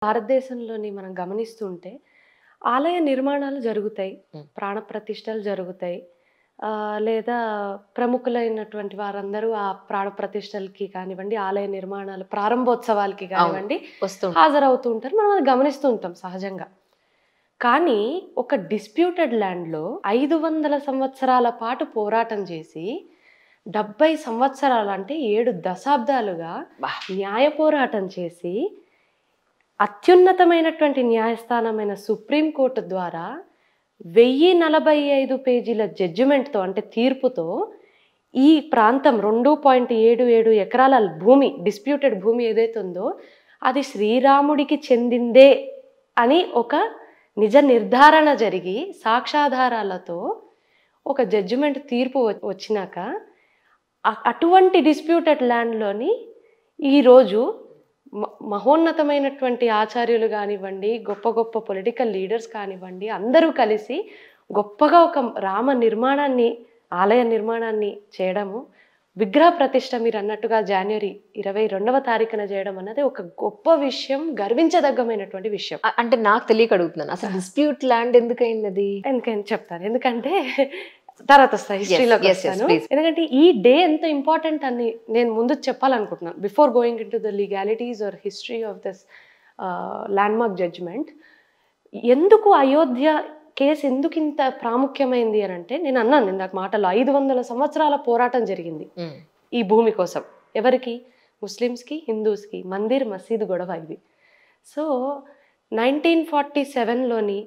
భారతదేశంలోని మనం గమనిస్తుంటే ఆలయ నిర్మాణాలు జరుగుతాయి. ప్రాణ ప్రతిష్టలు జరుగుతాయి. లేదా ప్రముఖులైనటువంటి వారందరూ ఆ ప్రాణ ప్రతిష్టలకి కానివ్వండి, ఆలయ నిర్మాణాలు ప్రారంభోత్సవాలకి కానివ్వండి హాజరవుతూ ఉంటారు. మనం అది గమనిస్తూ ఉంటాం సహజంగా. కానీ ఒక డిస్ప్యూటెడ్ ల్యాండ్లో 500 సంవత్సరాల పాటు పోరాటం చేసి 70 సంవత్సరాలు అంటే 7 దశాబ్దాలుగా న్యాయ పోరాటం చేసి అత్యున్నతమైనటువంటి న్యాయస్థానమైన సుప్రీంకోర్టు ద్వారా 1045 పేజీల జడ్జిమెంట్తో అంటే తీర్పుతో ఈ ప్రాంతం 2.77 ఎకరాల భూమి, డిస్ప్యూటెడ్ భూమి ఏదైతే ఉందో అది శ్రీరాముడికి చెందిందే అని ఒక నిజ నిర్ధారణ జరిగి సాక్ష్యాధారాలతో ఒక జడ్జిమెంట్ తీర్పు వచ్చినాక అటువంటి డిస్ప్యూటెడ్ ల్యాండ్లోని ఈరోజు మహోన్నతమైనటువంటి ఆచార్యులు కానివ్వండి, గొప్ప గొప్ప పొలిటికల్ లీడర్స్ కానివ్వండి, అందరూ కలిసి గొప్పగా ఒక రామ నిర్మాణాన్ని, ఆలయ నిర్మాణాన్ని చేయడము, విగ్రహ ప్రతిష్ట మీరు అన్నట్టుగా జనవరి 22వ తారీఖున చేయడం అన్నది ఒక గొప్ప విషయం, గర్వించదగ్గమైనటువంటి విషయం. అంటే నాకు తెలియక అడుగుతున్నాను, అసలు డిస్ప్యూట్ ల్యాండ్ ఎందుకైంది? ఎందుకని చెప్తాను, ఎందుకంటే తర్వాత వస్తాను, హిస్టరీలోకి వస్తాను. ఎందుకంటే ఈ డే ఎంత ఇంపార్టెంట్ అని నేను ముందు చెప్పాలనుకుంటున్నాను. Before going into the legalities or history of this landmark judgement, ఎందుకు అయోధ్య కేసు ఎందుకు ఇంత ప్రాముఖ్యమైంది అని అంటే, నేను అన్నాను ఇందాక మాటలో 500 సంవత్సరాల పోరాటం జరిగింది ఈ భూమి కోసం. ఎవరికి? ముస్లిమ్స్కి, హిందూస్కి, మందిర్ మసీదు గొడవ ఇది. సో 1947లోని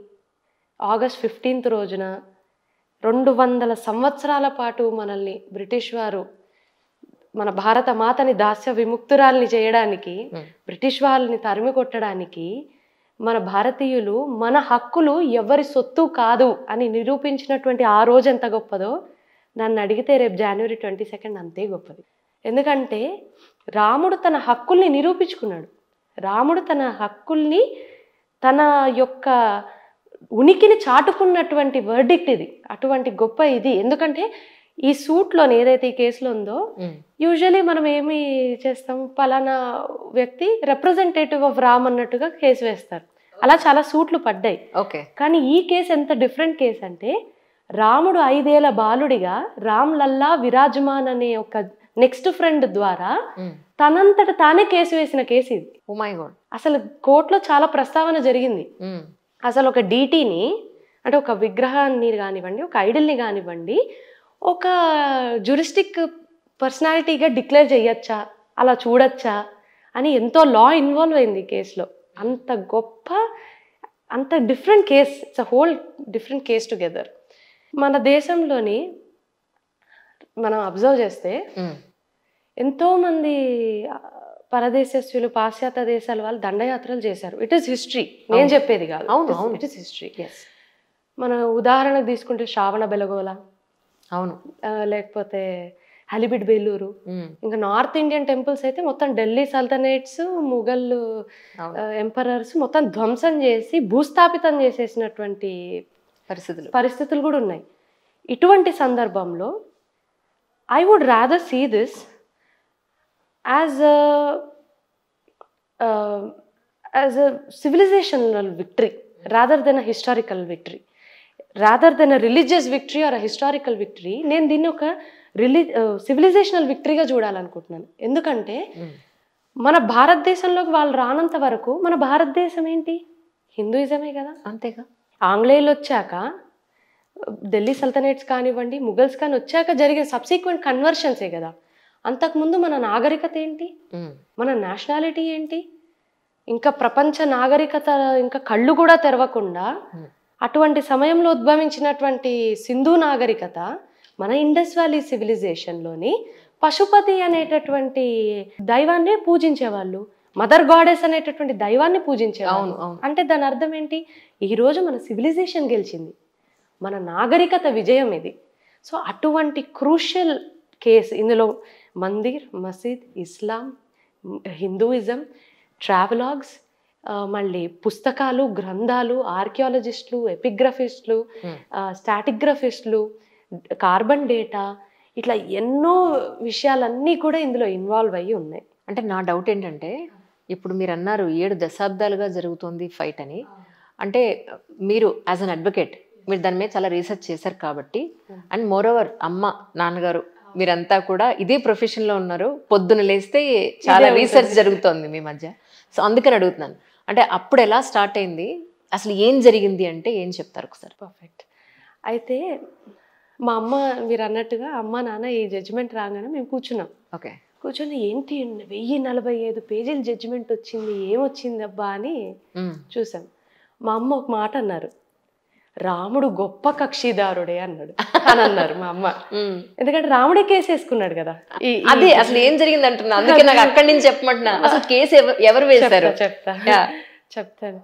ఆగస్ట్ 15th రోజున 200 సంవత్సరాల పాటు మనల్ని బ్రిటిష్ వారు, మన భారత మాతని దాస్య విముక్తురాల్ని చేయడానికి, బ్రిటిష్ వాళ్ళని తరిమి కొట్టడానికి మన భారతీయులు మన హక్కులు ఎవరి సొత్తు కాదు అని నిరూపించినటువంటి ఆ రోజు ఎంత గొప్పదో నన్ను అడిగితే రేపు జనవరి 22 అంతే గొప్పది. ఎందుకంటే రాముడు తన హక్కుల్ని నిరూపించుకున్నాడు. రాముడు తన హక్కుల్ని, తన యొక్క ఉనికిని చాటుకున్నటువంటి వర్డిక్ట్ ఇది. అటువంటి గొప్ప ఇది. ఎందుకంటే ఈ సూట్లోని ఏదైతే ఈ కేసులో ఉందో, యూజువలీ మనం ఏమి చేస్తాం, పలానా వ్యక్తి రిప్రజెంటేటివ్ ఆఫ్ రామ్ అన్నట్టుగా కేసు వేస్తారు. అలా చాలా సూట్లు పడ్డాయి. కానీ ఈ కేసు ఎంత డిఫరెంట్ కేసు అంటే, రాముడు 5 ఏళ్ల బాలుడిగా రామ్ లల్లా విరాజమాన్ అనే ఒక నెక్స్ట్ ఫ్రెండ్ ద్వారా తనంతట తానే కేసు వేసిన కేసు ఇది. Oh my god. అసలు కోర్టులో చాలా ప్రస్తావన జరిగింది. అసలు ఒక డీటీని, అంటే ఒక విగ్రహాన్ని కానివ్వండి, ఒక ఐడల్ని కానివ్వండి, ఒక జ్యూరిస్టిక్ పర్సనాలిటీగా డిక్లేర్ చేయొచ్చా, అలా చూడొచ్చా అని ఎంతో లా ఇన్వాల్వ్ అయింది ఈ కేసులో. అంత గొప్ప, అంత different case, it's a whole different case together. మన దేశంలోని మనం అబ్జర్వ్ చేస్తే ఎంతోమంది పరదేశస్యులు, పాశ్చాత్య దేశాల వాళ్ళు దండయాత్రలు చేశారు. ఇట్ ఈస్ హిస్టరీ, నేను చెప్పేది కాదు. It is history. మన ఉదాహరణకు తీసుకుంటే శ్రావణ బెలగోల, అవును, లేకపోతే హలిబిడ్ బేలూరు, ఇంకా నార్త్ ఇండియన్ టెంపుల్స్ అయితే మొత్తం ఢిల్లీ సల్తనేట్స్, ముఘల్ ఎంపరర్స్ మొత్తం ధ్వంసం చేసి భూస్థాపితం చేసేసినటువంటి పరిస్థితులు కూడా ఉన్నాయి. ఇటువంటి సందర్భంలో I would rather see this as a civilizational victory rather than a historical victory, rather than a religious victory or a historical victory. నేను దీన్ని ఒక సివిలైజేషనల్ విక్టరీగా చూడాలనుకుంటున్నాను. ఎందుకంటే మన భారతదేశంలోకి వాళ్ళు రానంత వరకు మన భారతదేశం ఏంటి? హిందూయిజమే కదా. అంతేగా. ఆంగ్లేయులు వచ్చాక, ఢిల్లీ సల్తనేట్స్ కానివ్వండి, ముఘల్స్ కానీ వచ్చాక జరిగిన సబ్సిక్వెంట్ కన్వర్షన్సే కదా. అంతకుముందు మన నాగరికత ఏంటి, మన నేషనాలిటీ ఏంటి, ఇంకా ప్రపంచ నాగరికత ఇంకా కళ్ళు కూడా తెరవకుండా అటువంటి సమయంలో ఉద్భవించినటువంటి సింధు నాగరికత మన ఇండస్ వ్యాలీ సివిలైజేషన్లోని పశుపతి అనేటటువంటి దైవాన్ని పూజించేవాళ్ళు, మదర్ గాడెస్ అనేటటువంటి దైవాన్ని పూజించేవాళ్ళు. అంటే దాని అర్థం ఏంటి? ఈరోజు మన సివిలైజేషన్ గెలిచింది, మన నాగరికత విజయం ఇది. సో అటువంటి క్రూషియల్ కేసు ఇందులో మందిర్, మసీద్, ఇస్లాం, హిందూయిజం, ట్రావెలాగ్స్, మళ్ళీ పుస్తకాలు, గ్రంథాలు, ఆర్కియాలజిస్టులు, ఎపిగ్రఫిస్టులు, స్టాటిగ్రఫిస్టులు, కార్బన్ డేటా, ఇట్లా ఎన్నో విషయాలన్నీ కూడా ఇందులో ఇన్వాల్వ్ అయ్యి ఉన్నాయి. అంటే నా డౌట్ ఏంటంటే, ఇప్పుడు మీరు అన్నారు 7 దశాబ్దాలుగా జరుగుతుంది ఫైట్ అని. అంటే మీరు యాజ్ అన్ అడ్వకేట్ మీరు దాని మీద చాలా రీసెర్చ్ చేశారు కాబట్టి, అండ్ మోర్ ఓవర్ అమ్మ నాన్నగారు మీరంతా కూడా ఇదే ప్రొఫెషన్ లో ఉన్నారు. పొద్దున లేస్తే చాలా రీసెర్చ్ జరుగుతోంది మీ మధ్య. సో అందుకని అడుగుతున్నాను, అంటే అప్పుడు ఎలా స్టార్ట్ అయింది, అసలు ఏం జరిగింది అంటే ఏం చెప్తారు ఒకసారి? పర్ఫెక్ట్. అయితే మా అమ్మ మీరు అన్నట్టుగా అమ్మ నాన్న ఈ జడ్జిమెంట్ రాగానే మేము కూర్చున్నాం. ఓకే. కూర్చొని ఏంటి 1045 పేజీల జడ్జిమెంట్ వచ్చింది, ఏమొచ్చింది అబ్బా అని చూసాం. మా అమ్మ ఒక మాట అన్నారు, రాముడు గొప్ప కక్షిదారుడే అన్నాడు అని అన్నారు మా అమ్మ. ఎందుకంటే రాముడే కేసు వేసుకున్నాడు కదా. అది అసలు ఏం జరిగింది అంటున్నా, అందుకే నాకు అక్కడి నుంచి చెప్పమంటున్నా. అసలు కేసు ఎవరు వేశారు? చెప్తాను.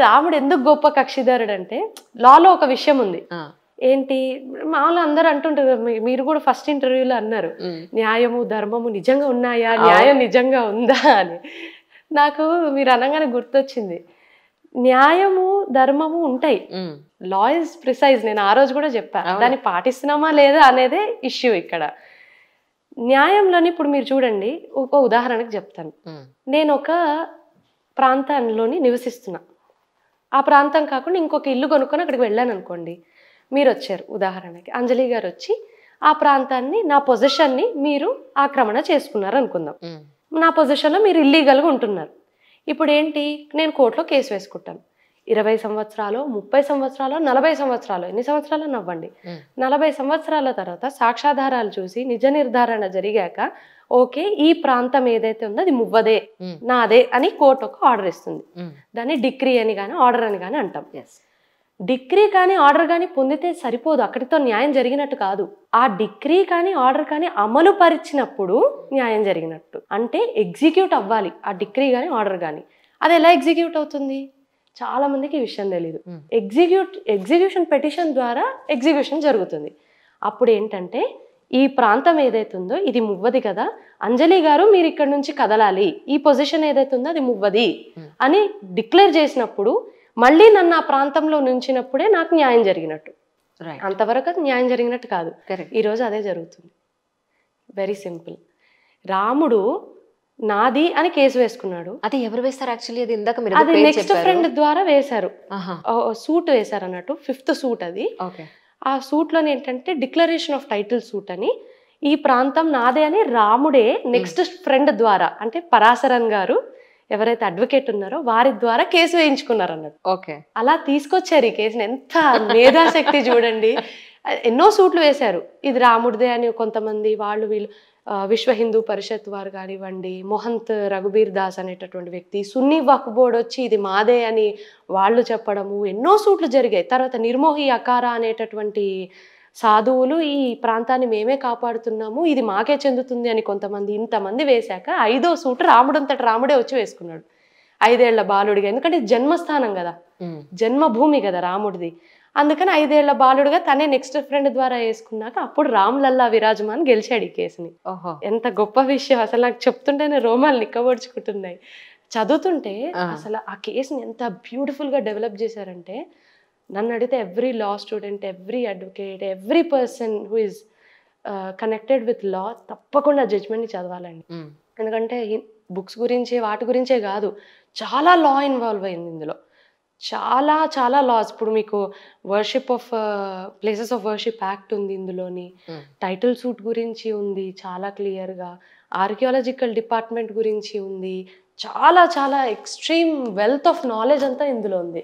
రాముడు ఎందుకు గొప్ప కక్షిదారుడు అంటే, లాలో ఒక విషయం ఉంది. ఏంటి, మామూలు అందరూ అంటుంటారు, మీరు కూడా ఫస్ట్ ఇంటర్వ్యూలో అన్నారు, న్యాయము ధర్మము నిజంగా ఉన్నాయా, న్యాయం నిజంగా ఉందా అని. నాకు మీరు అనగానే గుర్తొచ్చింది, న్యాయము ధర్మము ఉంటాయి, లా ఇస్ ప్రిసైజ్. నేను ఆ రోజు కూడా చెప్పా, దాన్ని పాటిస్తున్నామా లేదా అనేదే ఇష్యూ ఇక్కడ. న్యాయంలోని ఇప్పుడు మీరు చూడండి, ఒక ఉదాహరణకు చెప్తాను. నేను ఒక ప్రాంతంలోని నివసిస్తున్నా, ఆ ప్రాంతం కాకుండా ఇంకొక ఇల్లు కొనుక్కొని అక్కడికి వెళ్ళాను అనుకోండి. మీరు వచ్చారు, ఉదాహరణకి అంజలి గారు వచ్చి ఆ ప్రాంతాన్ని, నా పొజిషన్ని మీరు ఆక్రమణ చేసుకున్నారు అనుకుందాం. నా పొజిషన్లో మీరు ఇల్లీగల్గా ఉంటున్నారు. ఇప్పుడు ఏంటి, నేను కోర్టులో కేసు వేసుకుంటాను. 20 సంవత్సరాలు, 30 సంవత్సరాలు, 40 సంవత్సరాలు, ఎన్ని సంవత్సరాలు నవ్వండి, 40 సంవత్సరాల తర్వాత సాక్ష్యాధారాలు చూసి నిజ నిర్ధారణ జరిగాక, ఓకే ఈ ప్రాంతం ఏదైతే ఉందో అది మువ్వదే, నాదే అని కోర్టు ఒక ఆర్డర్ ఇస్తుంది. దాన్ని డిక్రీ అని కానీ ఆర్డర్ అని కానీ అంటాం. డిక్రీ కానీ ఆర్డర్ కానీ పొందితే సరిపోదు, అక్కడితో న్యాయం జరిగినట్టు కాదు. ఆ డిక్రీ కానీ ఆర్డర్ కానీ అమలు పరిచినప్పుడు న్యాయం జరిగినట్టు. అంటే ఎగ్జిక్యూట్ అవ్వాలి ఆ డిక్రీ కానీ ఆర్డర్ కానీ. అది ఎలా ఎగ్జిక్యూట్ అవుతుంది, చాలా మందికి ఈ విషయం తెలియదు. ఎగ్జిక్యూషన్ పెటిషన్ ద్వారా ఎగ్జిక్యూషన్ జరుగుతుంది. అప్పుడు ఏంటంటే, ఈ ప్రాంతం ఏదైతే ఉందో ఇది మువ్వది కదా, అంజలి గారు మీరు ఇక్కడ నుంచి కదలాలి, ఈ పొజిషన్ ఏదైతే ఉందో అది మువ్వది అని డిక్లేర్ చేసినప్పుడు, మళ్ళీ నన్ను ఆ ప్రాంతంలో నుంచినప్పుడే నాకు న్యాయం జరిగినట్టు. అంతవరకు అది న్యాయం జరిగినట్టు కాదు. ఈరోజు అదే జరుగుతుంది. Very simple. రాముడు నాది అని కేసు వేసుకున్నాడు. అది ఎవరు వేస్తారు యాక్చువల్లీ? అది ఇందాక మీరు అది నెక్స్ట్ ఫ్రెండ్ ద్వారా వేశారు, సూట్ వేశారు అన్నట్టు, 5th సూట్ అది. ఆ సూట్ లోని ఏంటంటే డిక్లరేషన్ ఆఫ్ టైటిల్ సూట్ అని, ఈ ప్రాంతం నాదే అని రాముడే నెక్స్ట్ ఫ్రెండ్ ద్వారా, అంటే పరాశరన్ గారు ఎవరైతే అడ్వకేట్ ఉన్నారో వారి ద్వారా కేసు వేయించుకున్నారు అన్నట్టు. ఓకే. అలా తీసుకొచ్చారు ఈ కేసుని. ఎంత మేధాశక్తి చూడండి. ఎన్నో సూట్లు వేశారు, ఇది రాముడిదే అని కొంతమంది, వాళ్ళు వీళ్ళు విశ్వ హిందూ పరిషత్ వారు కానివ్వండి, మొహంత్ రఘుబీర్ దాస్ అనేటటువంటి వ్యక్తి, సున్నీ వక్ఫ్ బోర్డు వచ్చి ఇది మాదే అని వాళ్ళు చెప్పడము, ఎన్నో సూట్లు జరిగాయి. తర్వాత నిర్మోహి అకారా అనేటటువంటి సాధువులు ఈ ప్రాంతాన్ని మేమే కాపాడుతున్నాము, ఇది మాకే చెందుతుంది అని కొంతమంది, ఇంతమంది వేశాక 5వ సూటు రాముడంతటి రాముడే వచ్చి వేసుకున్నాడు, 5 ఏళ్ల బాలుడిగా. ఎందుకంటే జన్మస్థానం కదా, జన్మభూమి కదా రాముడిది. అందుకని 5 ఏళ్ల బాలుడుగా తనే నెక్స్ట్ ఫ్రెండ్ ద్వారా వేసుకున్నాక అప్పుడు రామ్లల్లా విరాజమాన్ గెలిచాడు ఈ కేసుని. ఎంత గొప్ప విషయం అసలు, నాకు చెప్తుంటేనే రోమాలు నిక్కబొడుచుకుంటున్నాయి. చదువుతుంటే అసలు ఆ కేసుని ఎంత బ్యూటిఫుల్ గా డెవలప్ చేశారంటే, నన్ను అడిగితే every law student, every advocate, every person who is connected with law తప్పకుండా జడ్జ్మెంట్ని చదవాలండి. ఎందుకంటే బుక్స్ గురించి వాటి గురించే కాదు, చాలా లా ఇన్వాల్వ్ అయింది ఇందులో, చాలా చాలా లాస్. ఇప్పుడు మీకు worship of places of worship act ఉంది ఇందులోని, టైటిల్ సూట్ గురించి ఉంది చాలా క్లియర్గా, ఆర్కియాలజికల్ డిపార్ట్మెంట్ గురించి ఉంది, చాలా చాలా ఎక్స్ట్రీమ్ వెల్త్ ఆఫ్ నాలెడ్జ్ అంతా ఇందులో ఉంది.